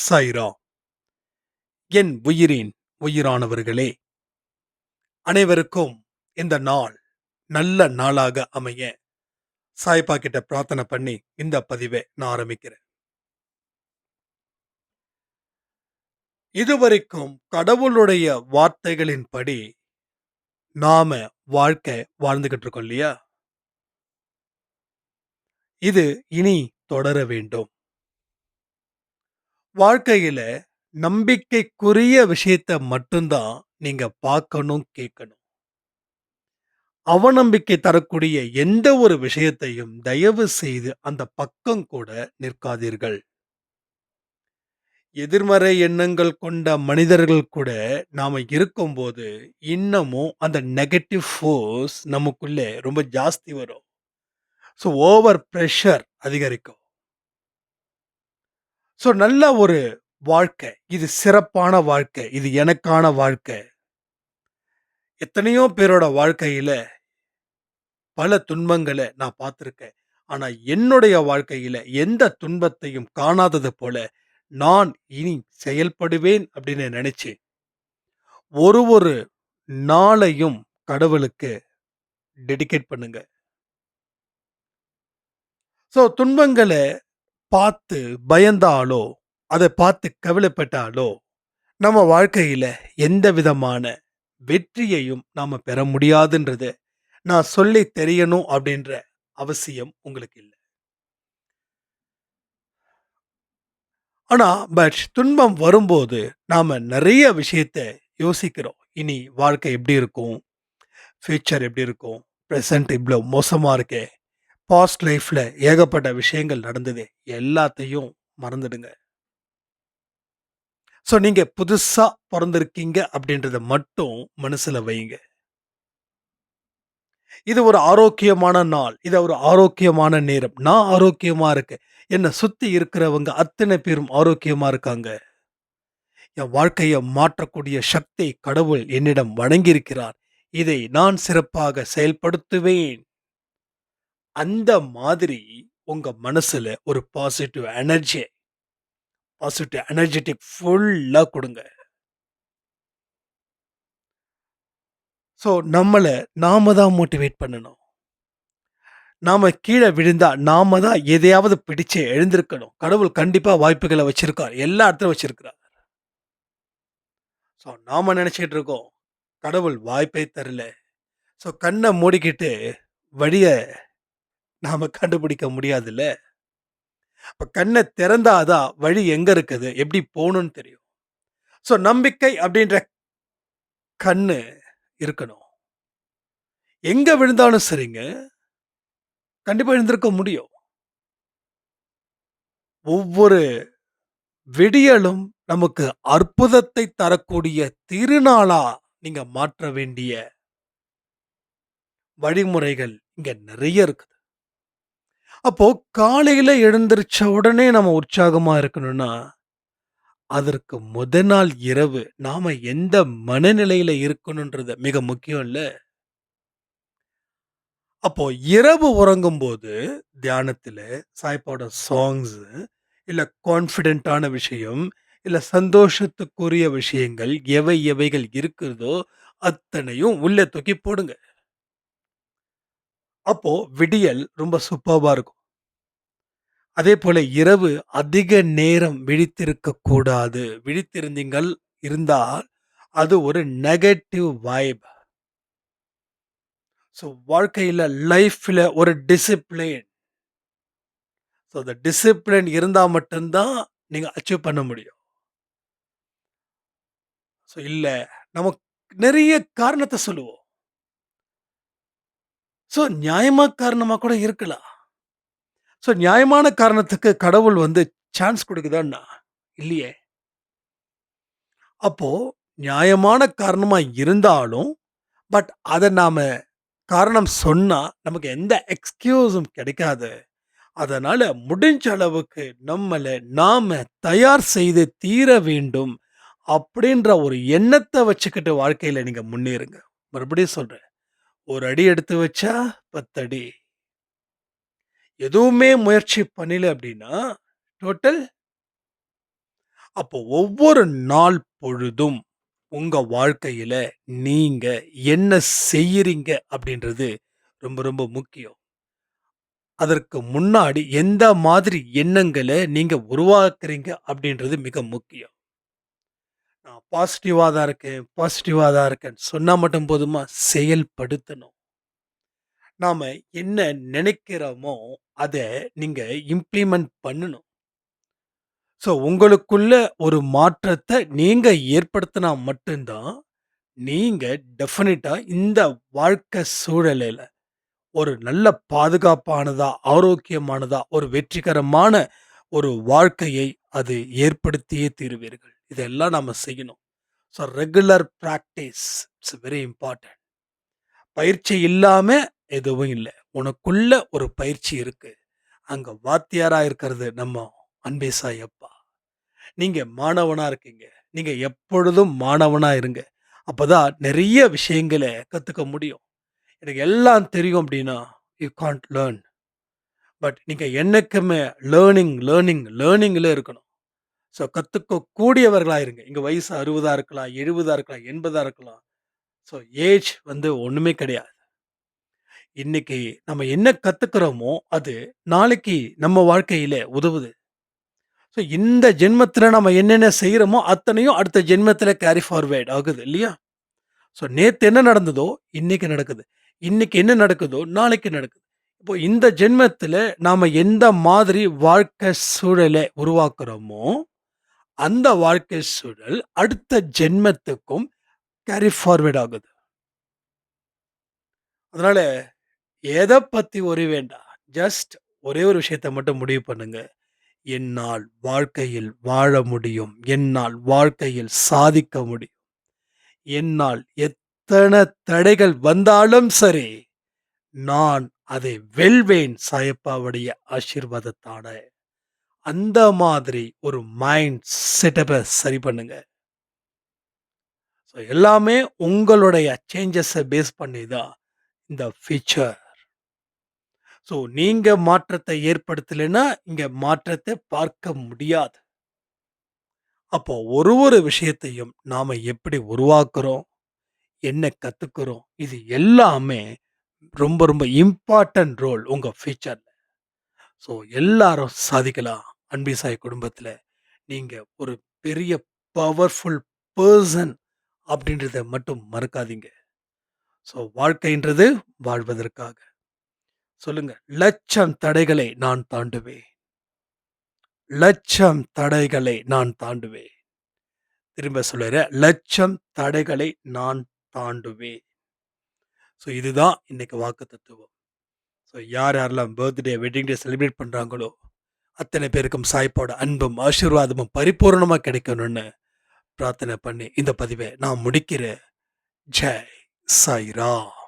சாய்ராம். என் உயிரின் உயிரானவர்களே, அனைவருக்கும் இந்த நாள் நல்ல நாளாக அமைய சாய்பா கிட்ட பிரார்த்தனை பண்ணி இந்த பதிவை நான் ஆரம்பிக்கிறேன். இதுவரைக்கும் கடவுளுடைய வார்த்தைகளின்படி நாம வாழ்க்கை வாழ்ந்துகிட்டு இருக்கோம் இல்லையா? இது இனி தொடர வேண்டும். வாழ்க்கையில நம்பிக்கைக்குரிய விஷயத்த மட்டும்தான் நீங்க பார்க்கணும், கேட்கணும். அவநம்பிக்கை தரக்கூடிய எந்த ஒரு விஷயத்தையும் தயவு செய்து அந்த பக்கம் கூட நிற்காதீர்கள். எதிர்மறை எண்ணங்கள் கொண்ட மனிதர்கள் கூட நாம இருக்கும்போது, இன்னமும் அந்த நெகட்டிவ் ஃபோர்ஸ் நமக்குள்ளே ரொம்ப ஜாஸ்தி வரும். ஸோ ஓவர் பிரஷர் அதிகரிக்கும். ஸோ நல்ல ஒரு வாழ்க்கை, இது சிறப்பான வாழ்க்கை, இது எனக்கான வாழ்க்கை. எத்தனையோ பேரோட வாழ்க்கையில பல துன்பங்கள நான் பார்த்திருக்கேன். ஆனா, என்னுடைய வாழ்க்கையில எந்த துன்பத்தையும் காணாதது போல, நான் இனி செயல்படுவேன் அப்படின்னு நெனச்சு, ஒரு நாளையும் கடவுளுக்கு டெடிகேட் பண்ணுங்க. ஸோ துன்பங்கள பார்த்து பயந்தாலோ, அத பார்த்து கவலைப்பட்டாலோ, நம்ம வாழ்க்கையில எந்த விதமான வெற்றியையும் நாம பெற முடியாதுன்றத நான் சொல்லி தெரியணும் அப்படின்ற அவசியம் உங்களுக்கு இல்ல. ஆனா, துன்பம் வரும்போது, நாம நெறைய விஷயத்த யோசிக்கிறோம். இனி வாழ்க்கை எப்படி இருக்கும்? ஃபியூச்சர் எப்படி இருக்கும்? பிரசன்ட் இவ்ளோ மோசமா இருக்கே! பாஸ்ட் லைஃப்ல ஏகப்பட்ட விஷயங்கள் நடந்ததே! எல்லாத்தையும் மறந்துடுங்க. ஸோ நீங்க புதுசா பொறந்திருக்கீங்க அப்படின்றத மட்டும் மனசுல வையுங்க. இது ஒரு ஆரோக்கியமான நாள். இது ஒரு ஆரோக்கியமான நேரம். நான் ஆரோக்கியமா இருக்கேன். என்ன சுத்தி இருக்கிறவங்க அத்தனை பேரும் ஆரோக்கியமா இருக்காங்க. என் வாழ்க்கைய மாற்றக்கூடிய சக்தி கடவுள் என்னிடம் வழங்கியிருக்கிறார். இதை நான் சிறப்பாக செயல்படுத்துவேன். அந்த மாதிரி உங்க மனசுல ஒரு பாசிட்டிவ் எனர்ஜெட்டிக் ஃபுல்லா குடுங்க. ஸோ நம்மள நாம தான் மோட்டிவேட் பண்ணணும். நாம கீழ விழுந்தா நாம தான் எதையாவது பிடிச்சு எழுந்திருக்கணும். கடவுள் கண்டிப்பா வாய்ப்புகள வச்சிருக்கார். எல்லா இடத்துலயும் வச்சிருக்கிறார். ஸோ நாம நெனச்சுக்கிட்டு இருக்கோம். கடவுள் வாய்ப்பே தரல. ஸோ கண்ண மூடிக்கிட்டு வழிய நாம கண்டுபிடிக்க முடியாதுல்ல. அப்ப கண்ண திறந்தா தான் வழி எங்க இருக்குது, எப்படி போணும்னு தெரியும். ஸோ நம்பிக்கை அப்படின்ற கண்ணு இருக்கணும். எங்க விழுந்தாலும் சரிங்க, கண்டிப்பா எழுந்திருக்க முடியும். ஒவ்வொரு விடியலும் நமக்கு அற்புதத்தை தரக்கூடிய திருநாளா நீங்க மாற்ற வேண்டிய வழிமுறைகள் இங்க நெறைய இருக்குது. அப்போ காலையில எழுந்திரிச்ச உடனே நம்ம உற்சாகமா இருக்கணும்னா, அதற்கு நாள் இரவு நாம எந்த மனநிலையில இருக்கணும்ன்றது மிக முக்கியம் இல்ல. அப்போ இரவு உறங்கும்போது தியானத்தில சாய்பாவோட சாங்ஸ் இல்ல கான்ஃபிடென்ட்டான விஷயம், இல்ல சந்தோஷத்துக்குரிய விஷயங்கள் எவைகள் இருக்கிறதோ அத்தனையும் உள்ள தூக்கி போடுங்க. அப்போ விடியல் ரொம்ப சூப்பர்பா இருக்கும். அதேபோல இரவு அதிக நேரம் விழித்திருக்கக் கூடாது. விழித்திருந்தீங்கள் இருந்தால் அது ஒரு நெகட்டிவ் வைப். ஸோ வாழ்க்கையில லைஃப்ல ஒரு டிசிப்ளின். ஸோ அந்த டிசிப்ளின் இருந்தா மட்டும் தான் நீங்க அச்சீவ் பண்ண முடியும். ஸோ இல்ல நமக்கு நெறைய காரணத்த சொல்லுவோம். ஸோ நியாயமா காரணமா கூட இருக்கலாம். ஸோ நியாயமான காரணத்துக்கு கடவுள் வந்து சான்ஸ் குடுக்குதான்னா? இல்லையே! அப்போ நியாயமான காரணமா இருந்தாலும், அத நாம காரணம் சொன்னா, நமக்கு எந்த எக்ஸ்கியூஸும் கிடைக்காது. அதனால முடிஞ்ச அளவுக்கு நம்மள நாம தயார் செய்து தீர வேண்டும். அப்படின்ற ஒரு எண்ணத்த வச்சுக்கிட்டு வாழ்க்கையில நீங்க முன்னேறுங்க. மறுபடியும் சொல்றேன். ஒரு அடி எடுத்து வச்சா 10 அடி. எதுவுமே முயற்சி பண்ணல அப்படின்னா, டோட்டல் அப்போ ஒவ்வொரு நாள் பொழுதும் உங்க வாழ்க்கையில நீங்க என்ன செய்யறீங்க அப்படின்றது ரொம்ப ரொம்ப முக்கியம். அதற்கு முன்னாடி எந்த மாதிரி எண்ணங்கள நீங்க உருவாக்குறீங்க அப்படின்றது மிக முக்கியம். நான் பாசிட்டிவா தான் இருக்கேன், பாசிட்டிவா தான் இருக்கேன்னு சொன்னா மட்டும் போதுமா? செயல்படுத்தணும். நாம என்ன நினைக்கிறோமோ, அத நீங்க இம்ப்ளிமெண்ட் பண்ணணும். ஸோ உங்களுக்குள்ள ஒரு மாற்றத்த நீங்க ஏற்படுத்தினா மட்டும் தான், நீங்க டெஃபினிட்டா இந்த வாழ்க்கை சூழலில ஒரு நல்ல பாதுகாப்பானதா, ஆரோக்கியமானதா, ஒரு வெற்றிகரமான ஒரு வாழ்க்கையை அது ஏற்படுத்தியே தீருவீர்கள். இதெல்லாம் நாம செய்யணும். So regular practice it's very important. பயிற்சி இல்லாம எதுவும் இல்ல. உனக்குள்ள ஒரு பயிற்சி இருக்கு. அங்க வாத்தியாரா இருக்கிறது நம்ம அன்பேசாய் அப்பா. நீங்க மாணவனா இருக்கீங்க. நீங்க எப்பொழுதும் மாணவனா இருங்க. அப்பதான் நெறைய விஷயங்கள கத்துக்க முடியும். எனக்கு எல்லாம் தெரியும் அப்டின்னா, யூ கான்ட் லேர்ன். பட் நீங்க என்னைக்குமே லேர்னிங்ல இருக்கணும். ஸோ கத்துக்க கூடியவர்களா இருங்க. இங்க வயசு 60ஆ இருக்கலாம், 70ஆ இருக்கலாம், 80ஆ இருக்கலாம். ஸோ ஏஜ் ஒண்ணுமே கிடையாது. இன்னைக்கு நம்ம என்ன கத்துக்கிறோமோ, அது நாளைக்கு நம்ம வாழ்க்கையில உதவுது. ஸோ இந்த ஜென்மத்தில நம்ம என்னென்ன செய்றோமோ, அத்தனையும் அடுத்த ஜென்மத்தில கேரி ஃபார்வர்ட் ஆகுது இல்லையா? ஸோ நேத்து என்ன நடந்ததோ, இன்னைக்கு நடக்குது. இன்னைக்கு என்ன நடக்குதோ, நாளைக்கு நடக்குது. இப்போ இந்த ஜென்மத்தில நாம எந்த மாதிரி வாழ்க்கை சூழல உருவாக்குறோமோ, அந்த வாழ்க்கை சூழல் அடுத்த ஜென்மத்துக்கும் கேரி ஃபார்வர்ட் ஆகுது. அதனால எத பத்தி ஒரி வேண்டாம். ஜஸ்ட் ஒரே ஒரு விஷயத்த மட்டும் முடிவு பண்ணுங்க. என்னால் வாழ்க்கையில் வாழ முடியும். என்னால் வாழ்க்கையில் சாதிக்க முடியும். என்னால் எத்தன தடைகள் வந்தாலும் சரி, நான் அதை வெல்வேன் சாயப்பாவுடைய ஆசீர்வாதத்தால. அந்த மாதிரி ஒரு மைண்ட் செட்டப்ப சரி பண்ணுங்க. ஸோ எல்லாமே உங்களுடைய சேஞ்சஸ பேஸ் பண்ணி தான் இந்த ஃபியூச்சர். ஸோ நீங்க மாற்றத்தை ஏற்படுத்தலைன்னா, இங்க மாற்றத்த பார்க்க முடியாது. அப்போ ஒரு விஷயத்தையும் நாம எப்படி உருவாக்குறோம்? என்ன கத்துக்கிறோம்? இது எல்லாமே ரொம்ப ரொம்ப இம்பார்ட்டன்ட் ரோல் உங்க ஃபியூச்சர்ல. ஸோ எல்லாரும் சாதிக்கலாம். அன்பு சாய் குடும்பத்தில. நீங்க ஒரு பெரிய பவர்ஃபுல் பெர்சன் அப்படின்றத மட்டும் மறக்காதீங்க. ஸோ வாழ்க்கைன்றது வாழ்வதற்காக. சொல்லுங்க. லட்சம் தடைகளை நான் தாண்டுவேன். லட்சம் தடைகளை நான் தாண்டுவேன். திரும்ப சொல்லுறேன். லட்சம் தடைகளை நான் தாண்டுவேன். ஸோ இதுதான் இன்னைக்கு வாக்கு தத்துவம். ஸோ யாரெல்லாம் பர்த்டே, வெட்டிங் டே செலிப்ரேட் பண்றாங்களோ, அத்தனை பேருக்கும் சாய்ப்பாவோட அன்பும், ஆசீர்வாதமும் பரிபூரணமா கிடைக்கணும்னு பிரார்த்தனை பண்ணி இந்த பதிவை நான் முடிக்கிறேன். ஜெய் சாய்ராம்.